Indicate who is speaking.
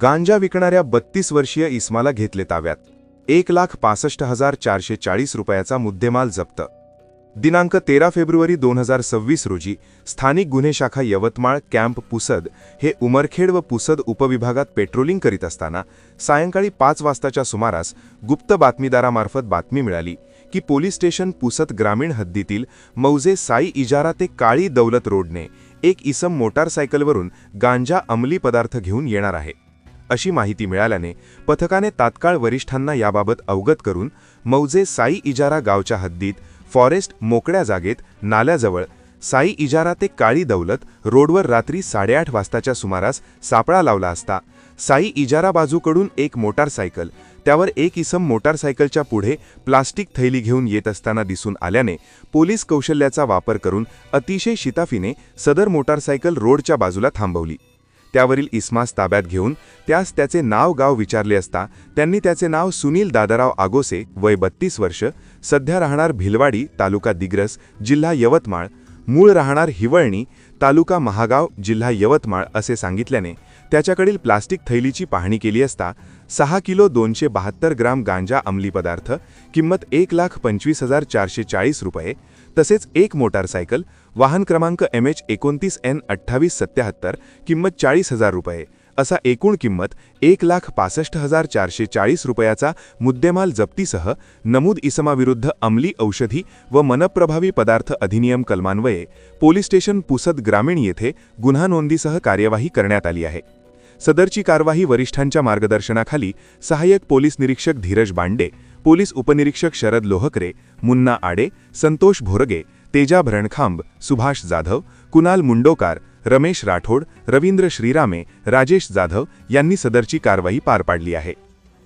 Speaker 1: गांजा विकणाऱ्या 32 वर्षीय इस्माला घेतले ताब्यात. 1,65,440 रुपयाचा मुद्देमाल जप्त. दिनांक 13 फेब्रुवारी 2026 रोजी स्थानिक गुन्हे शाखा यवतमाळ कॅम्प पुसद हे उमरखेड व पुसद उपविभागात पेट्रोलिंग करीत असताना सायंकाळी 5 वाजताच्या सुमारास गुप्त बातमीदारामार्फत बातमी मिळाली की पोलीस स्टेशन पुसद ग्रामीण हद्दीतील मौजे साई इजारा ते काळी दौलत रोडने एक इसम मोटारसायकलवरून गांजा अंमली पदार्थ घेऊन येणार आहे. अशी माहिती मिळाल्याने पथकाने तात्काळ वरिष्ठांना याबाबत अवगत करून मौजे साई इजारा गावच्या हद्दीत फॉरेस्ट मोकळ्या जागेत नाल्याजवळ साई इजारा ते काळी दौलत रोडवर रात्री 8:30 वाजताच्या सुमारास सापळा लावला असता साई इजारा बाजूकडून एक मोटारसायकल त्यावर एक इसम मोटारसायकलच्या पुढे प्लास्टिक थैली घेऊन येत असताना दिसून आल्याने पोलीस कौशल्याचा वापर करून अतिशय शिताफीने सदर मोटारसायकल रोडच्या बाजूला थांबवली. त्यावरील इस्मास ताब्यात घेऊन त्यास त्याचे नाव गाव विचारले असता त्यांनी त्याचे नाव सुनील दादाराव आगोसे वय 32 वर्ष, सध्या राहणार भिलवाडी तालुका दिग्रस जिल्हा यवतमाळ, मूळ राहणार हिवळणी तालुका महागाव जिल्हा यवतमाळ असे सांगितल्याने त्याच्याकडील प्लास्टिक थैलीची पाहणी केली असता 6 किलो 272 ग्राम गांजा अंमली पदार्थ किंमत 1,25,440 रुपये तसेच एक मोटारसायकल वाहन क्रमांक MH29N2877 किंमत 40,000 रुपये असा एकूण किंमत 1,65,440 रुपयाचा मुद्देमाल जप्तीसह नमूद इसमाविरुद्ध अंमली औषधी व मनप्रभावी पदार्थ अधिनियम कलमान्वये पोलीस स्टेशन पुसद ग्रामीण येथे गुन्हा नोंदीसह कार्यवाही करण्यात आली आहे. सदरची कारवाई वरिष्ठांच्या मार्गदर्शनाखाली सहाय्यक पोलीस निरीक्षक धीरज बांडे, पोलीस उपनिरीक्षक शरद लोहकरे, मुन्ना आडे, संतोष भोरगे, तेजा भरणखांब, सुभाष जाधव, कुणाल मुंडोकार, रमेश राठोड, रवींद्र श्रीरामे, राजेश जाधव यांनी सदरची कारवाई पार पाडली आहे.